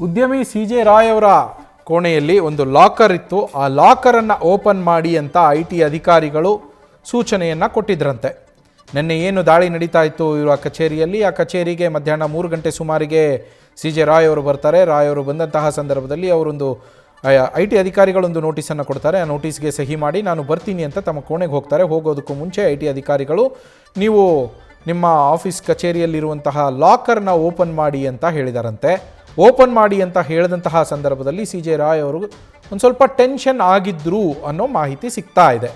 ಉದ್ಯಮಿ CJ ರಾಯ್ ಅವರ ಕೋಣೆಯಲ್ಲಿ ಒಂದು ಲಾಕರ್ ಇತ್ತು. ಆ ಲಾಕರನ್ನು ಓಪನ್ ಮಾಡಿ ಅಂತ IT ಅಧಿಕಾರಿಗಳು ಸೂಚನೆಯನ್ನು ಕೊಟ್ಟಿದ್ರಂತೆ. ನಿನ್ನೆ ಏನು ದಾಳಿ ನಡೀತಾ ಇತ್ತು ಇವರ ಕಚೇರಿಯಲ್ಲಿ, ಆ ಕಚೇರಿಗೆ ಮಧ್ಯಾಹ್ನ 3 ಗಂಟೆ ಸುಮಾರಿಗೆ CJ ರಾಯ್ ಅವರು ಬರ್ತಾರೆ. ರಾಯ್ ಅವರು ಬಂದಂತಹ ಸಂದರ್ಭದಲ್ಲಿ ಅವರೊಂದು IT ಅಧಿಕಾರಿಗಳೊಂದು ನೋಟಿಸನ್ನು ಕೊಡ್ತಾರೆ. ಆ ನೋಟಿಸ್ಗೆ ಸಹಿ ಮಾಡಿ ನಾನು ಬರ್ತೀನಿ ಅಂತ ತಮ್ಮ ಕೋಣೆಗೆ ಹೋಗ್ತಾರೆ. ಹೋಗೋದಕ್ಕೂ ಮುಂಚೆ IT ಅಧಿಕಾರಿಗಳು ನೀವು ನಿಮ್ಮ ಆಫೀಸ್ ಕಚೇರಿಯಲ್ಲಿರುವಂತಹ ಲಾಕರ್ನ ಓಪನ್ ಮಾಡಿ ಅಂತ ಹೇಳಿದಾರಂತೆ. ಓಪನ್ ಮಾಡಿ ಅಂತ ಹೇಳಿದಂತಹ ಸಂದರ್ಭದಲ್ಲಿ CJ ರಾಯ್ ಅವರು ಒಂದು ಸ್ವಲ್ಪ ಟೆನ್ಷನ್ ಆಗಿದ್ರು ಅನ್ನೋ ಮಾಹಿತಿ ಸಿಗ್ತಾ ಇದೆ.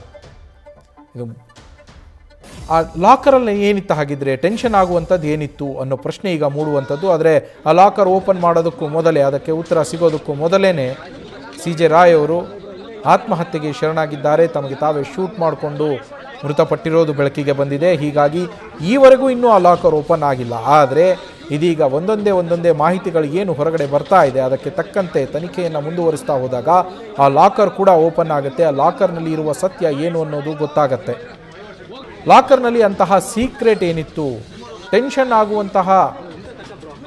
ಇದು ಆ ಲಾಕರಲ್ಲಿ ಏನಿತ್ತು, ಹಾಗಿದ್ರೆ ಟೆನ್ಷನ್ ಆಗುವಂಥದ್ದು ಏನಿತ್ತು ಅನ್ನೋ ಪ್ರಶ್ನೆ ಈಗ ಮೂಡುವಂಥದ್ದು. ಆದರೆ ಆ ಲಾಕರ್ ಓಪನ್ ಮಾಡೋದಕ್ಕೂ ಮೊದಲೇ, ಅದಕ್ಕೆ ಉತ್ತರ ಸಿಗೋದಕ್ಕೂ ಮೊದಲೇ CJ ರಾಯ್ ಅವರು ಆತ್ಮಹತ್ಯೆಗೆ ಶರಣಾಗಿದ್ದಾರೆ. ತಮಗೆ ತಾವೇ ಶೂಟ್ ಮಾಡಿಕೊಂಡು ಮೃತಪಟ್ಟಿರೋದು ಬೆಳಕಿಗೆ ಬಂದಿದೆ. ಹೀಗಾಗಿ ಈವರೆಗೂ ಇನ್ನೂ ಆ ಲಾಕರ್ ಓಪನ್ ಆಗಿಲ್ಲ. ಆದರೆ ಇದೀಗ ಒಂದೊಂದೇ ಮಾಹಿತಿಗಳು ಏನು ಹೊರಗಡೆ ಬರ್ತಾ ಇದೆ, ಅದಕ್ಕೆ ತಕ್ಕಂತೆ ತನಿಖೆಯನ್ನು ಮುಂದುವರಿಸ್ತಾ ಹೋದಾಗ ಆ ಲಾಕರ್ ಕೂಡ ಓಪನ್ ಆಗುತ್ತೆ. ಆ ಲಾಕರ್ನಲ್ಲಿ ಇರುವ ಸತ್ಯ ಏನು ಅನ್ನೋದು ಗೊತ್ತಾಗತ್ತೆ. ಲಾಕರ್ನಲ್ಲಿ ಅಂತಹ ಸೀಕ್ರೆಟ್ ಏನಿತ್ತು, ಟೆನ್ಷನ್ ಆಗುವಂತಹ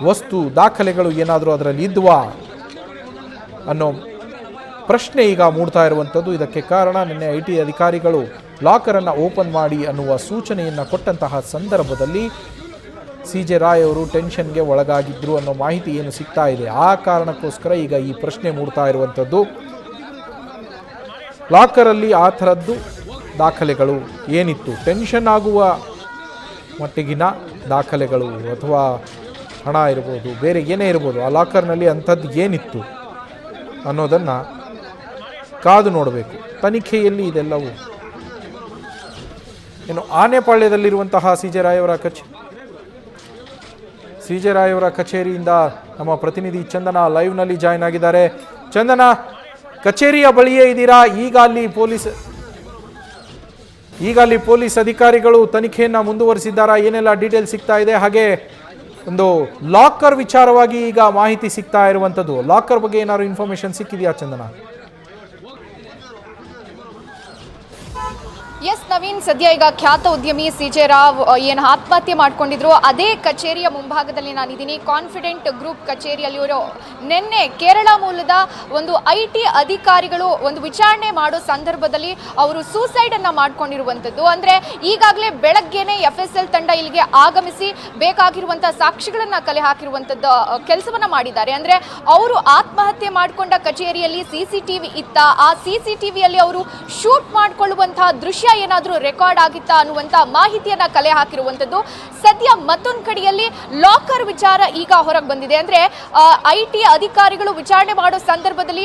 ವಸ್ತು ದಾಖಲೆಗಳು ಏನಾದರೂ ಅದರಲ್ಲಿ ಇದ್ವಾ ಅನ್ನೋ ಪ್ರಶ್ನೆ ಈಗ ಮೂಡ್ತಾ ಇರುವಂಥದ್ದು. ಇದಕ್ಕೆ ಕಾರಣ ನಿನ್ನೆ IT ಅಧಿಕಾರಿಗಳು ಲಾಕರನ್ನು ಓಪನ್ ಮಾಡಿ ಅನ್ನುವ ಸೂಚನೆಯನ್ನು ಕೊಟ್ಟಂತಹ ಸಂದರ್ಭದಲ್ಲಿ CJ ರಾಯ್ ಅವರು ಟೆನ್ಷನ್ಗೆ ಒಳಗಾಗಿದ್ರು ಅನ್ನೋ ಮಾಹಿತಿ ಏನು ಸಿಗ್ತಾ ಇದೆ. ಆ ಕಾರಣಕ್ಕೋಸ್ಕರ ಈಗ ಈ ಪ್ರಶ್ನೆ ಮೂಡ್ತಾ ಇರುವಂಥದ್ದು. ಲಾಕರಲ್ಲಿ ಆ ಥರದ್ದು ದಾಖಲೆಗಳು ಏನಿತ್ತು, ಟೆನ್ಷನ್ ಆಗುವ ಮಟ್ಟಿಗಿನ ದಾಖಲೆಗಳು ಅಥವಾ ಹಣ ಇರ್ಬೋದು, ಬೇರೆ ಏನೇ ಇರ್ಬೋದು, ಆ ಲಾಕರ್ನಲ್ಲಿ ಅಂಥದ್ದು ಏನಿತ್ತು ಅನ್ನೋದನ್ನು ಕಾದು ನೋಡಬೇಕು. ತನಿಖೆಯಲ್ಲಿ ಇದೆಲ್ಲವೂ ಏನು ಆನೆಪಾಳ್ಯದಲ್ಲಿರುವಂತಹ CJ ರಾಯ್ ಅವರ ಕಚೇರಿಯಿಂದ ನಮ್ಮ ಪ್ರತಿನಿಧಿ ಚಂದನ ಲೈವ್ನಲ್ಲಿ ಜಾಯ್ನ್ ಆಗಿದ್ದಾರೆ. ಚಂದನ, ಕಚೇರಿಯ ಬಳಿಯೇ ಇದ್ದೀರಾ? ಈಗ ಅಲ್ಲಿ ಪೊಲೀಸ್ ಅಧಿಕಾರಿಗಳು ತನಿಖೆಯನ್ನು ಮುಂದುವರಿಸಿದ್ದಾರಾ? ಏನೆಲ್ಲ ಡೀಟೇಲ್ ಸಿಗ್ತಾ ಇದೆ? ಹಾಗೆ ಒಂದು ಲಾಕರ್ ವಿಚಾರವಾಗಿ ಈಗ ಮಾಹಿತಿ ಸಿಗ್ತಾ ಇರುವಂಥದ್ದು, ಲಾಕರ್ ಬಗ್ಗೆ ಏನಾದ್ರು ಇನ್ಫಾರ್ಮೇಶನ್ ಸಿಕ್ಕಿದೆಯಾ ಚಂದನ? ಎಸ್ ನವೀನ್, ಸದ್ಯ ಈಗ ಖ್ಯಾತ ಉದ್ಯಮಿ CJ ರಾವ್ ಏನು ಆತ್ಮಹತ್ಯೆ ಮಾಡ್ಕೊಂಡಿದ್ರು ಅದೇ ಕಚೇರಿಯ ಮುಂಭಾಗದಲ್ಲಿ ನಾನಿದ್ದೀನಿ. ಕಾನ್ಫಿಡೆಂಟ್ ಗ್ರೂಪ್ ಕಚೇರಿಯಲ್ಲಿ ಇವರು ನಿನ್ನೆ ಕೇರಳ ಮೂಲದ ಒಂದು IT ಅಧಿಕಾರಿಗಳು ಒಂದು ವಿಚಾರಣೆ ಮಾಡೋ ಸಂದರ್ಭದಲ್ಲಿ ಅವರು ಸೂಸೈಡ್ ಅನ್ನ ಮಾಡ್ಕೊಂಡಿರುವಂಥದ್ದು. ಅಂದ್ರೆ ಈಗಾಗಲೇ ಬೆಳಗ್ಗೆನೆ FSL ತಂಡ ಇಲ್ಲಿಗೆ ಆಗಮಿಸಿ ಬೇಕಾಗಿರುವಂತಹ ಸಾಕ್ಷಿಗಳನ್ನ ಕಲೆ ಹಾಕಿರುವಂಥದ್ದು ಕೆಲಸವನ್ನ ಮಾಡಿದ್ದಾರೆ. ಅಂದ್ರೆ ಅವರು ಆತ್ಮಹತ್ಯೆ ಮಾಡಿಕೊಂಡ ಕಚೇರಿಯಲ್ಲಿ CCTV ಇತ್ತ, ಆ CCTVಯಲ್ಲಿ ಅವರು ಶೂಟ್ ಮಾಡಿಕೊಳ್ಳುವಂತಹ ದೃಶ್ಯ ಏನಾದರೂ ರೆಕಾರ್ಡ್ ಆಗಿತ್ತಾ ಅನ್ನುವಂತ ಮಾಹಿತಿಯನ್ನ ಕಲೆ ಹಾಕಿರುವಂತದ್ದು. ಸದ್ಯ ಮತ್ತೊಂದು ಕಡೆಯಲ್ಲಿ ಲಾಕರ್ ವಿಚಾರ ಈಗ ಹೊರಗೆ ಬಂದಿದೆ. ಅಂದ್ರೆ IT ಅಧಿಕಾರಿಗಳು ವಿಚಾರಣೆ ಮಾಡೋ ಸಂದರ್ಭದಲ್ಲಿ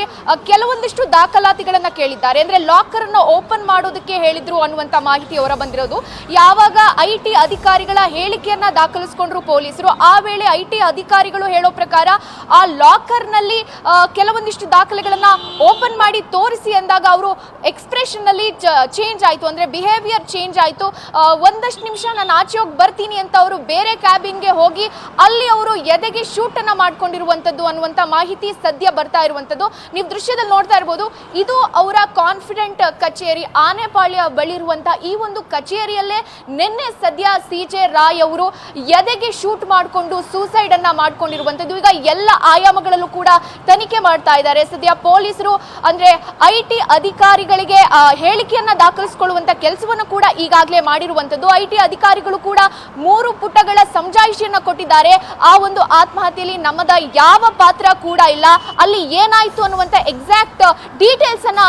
ಕೆಲವೊಂದಿಷ್ಟು ದಾಖಲಾತಿಗಳನ್ನ ಕೇಳಿದ್ದಾರೆ. ಅಂದ್ರೆ ಲಾಕರ್ ಅನ್ನು ಓಪನ್ ಮಾಡೋದಕ್ಕೆ ಹೇಳಿದ್ರು ಅನ್ನುವಂತ ಮಾಹಿತಿ ಹೊರ ಬಂದಿರೋದು. ಯಾವಾಗ IT ಅಧಿಕಾರಿಗಳ ಹೇಳಿಕೆಯನ್ನ ದಾಖಲಿಸಿಕೊಂಡ್ರು ಪೊಲೀಸರು, ಆ ವೇಳೆ IT ಅಧಿಕಾರಿಗಳು ಹೇಳೋ ಪ್ರಕಾರ ಆ ಲಾಕರ್ ನಲ್ಲಿ ಕೆಲವೊಂದಿಷ್ಟು ದಾಖಲೆಗಳನ್ನ ಓಪನ್ ಮಾಡಿ ತೋರಿಸಿ ಅಂದಾಗ ಅವರು ಎಕ್ಸ್ಪ್ರೆಷನ್ ನಲ್ಲಿ ಚೇಂಜ್ ಆಯ್ತು, ಅಂದ್ರೆ ಬಿಹೇವಿಯರ್ ಚೇಂಜ್ ಆಯ್ತು. ಒಂದಷ್ಟು ನಿಮಿಷ ನಾನು ಆಚೆ ಹೋಗಿ ಬರ್ತೀನಿ ಅಂತ ಅವರು ಬೇರೆ ಕ್ಯಾಬಿನ್ಗೆ ಹೋಗಿ ಅಲ್ಲಿ ಅವರು ಎದೆಗೆ ಶೂಟ್ ಅನ್ನ ಮಾಡ್ಕೊಂಡಿರುವಂತದ್ದು ಅನ್ನುವಂತ ಮಾಹಿತಿ ಸದ್ಯ ಬರ್ತಾ ಇರುವಂತದ್ದು. ನೀವು ದೃಶ್ಯದಲ್ಲಿ ನೋಡ್ತಾ ಇರಬಹುದು, ಇದು ಅವರ ಕಾನ್ಫಿಡೆಂಟ್ ಕಚೇರಿ, ಆನೆಪಾಳ್ಯ ಬಳಿ ಇರುವಂತಹ ಈ ಒಂದು ಕಚೇರಿಯಲ್ಲೇ ನಿನ್ನೆ ಸದ್ಯ CJ ರಾಯ್ ಅವರು ಎದೆಗೆ ಶೂಟ್ ಮಾಡಿಕೊಂಡು ಸೂಸೈಡ್ ಅನ್ನ ಮಾಡ್ಕೊಂಡಿರುವಂತದ್ದು. ಈಗ ಎಲ್ಲ ಆಯಾಮಗಳಲ್ಲೂ ಕೂಡ ತನಿಖೆ ಮಾಡ್ತಾ ಇದ್ದಾರೆ. ಸದ್ಯ ಪೊಲೀಸರು ಅಂದ್ರೆ IT ಅಧಿಕಾರಿಗಳಿಗೆ ಹೇಳಿಕೆಯನ್ನ ದಾಖಲಿಸಿಕೊಳ್ಳುವಂತ ಕೆಲಸವನ್ನು ಕೂಡ ಈಗಾಗಲೇ ಮಾಡಿರುವಂತದ್ದು. IT ಅಧಿಕಾರಿಗಳು ಕೂಡ 3 ಪುಟಗಳ ಸಮಜಾಯಿಷಿಯನ್ನ ಕೊಟ್ಟಿದ್ದಾರೆ. ಆ ಒಂದು ಆತ್ಮಹತ್ಯೆಯಲ್ಲಿ ನಮ್ಮದ ಯಾವ ಪಾತ್ರ ಕೂಡ ಇಲ್ಲ, ಅಲ್ಲಿ ಏನಾಯ್ತು ಅನ್ನುವಂತ ಎಕ್ಸಾಕ್ಟ್ ಡೀಟೇಲ್ಸ್ ಅನ್ನ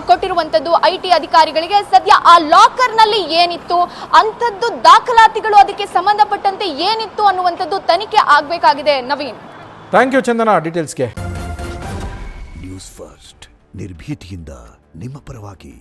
ಕೊಟ್ಟಿರುವಂತದ್ದು IT ಅಧಿಕಾರಿಗಳಿಗೆ. ಸದ್ಯ ಆ ಲಾಕರ್ ನಲ್ಲಿ ಏನಿತ್ತು, ಅಂತದ್ದು ದಾಖಲಾತಿಗಳು ಅದಕ್ಕೆ ಸಂಬಂಧಪಟ್ಟಂತೆ ಏನಿತ್ತು ಅನ್ನುವಂಥದ್ದು ತನಿಖೆ ಆಗಬೇಕಾಗಿದೆ. ನವೀನ್, ಥ್ಯಾಂಕ್ ಯು ಚಂದನ ಡೀಟೇಲ್ಸ್ಗೆ. ನ್ಯೂಸ್ ಫಸ್ಟ್, ನಿರ್ಭೀತಿಯಿಂದ ನಿಮ್ಮ ಪರವಾಗಿ.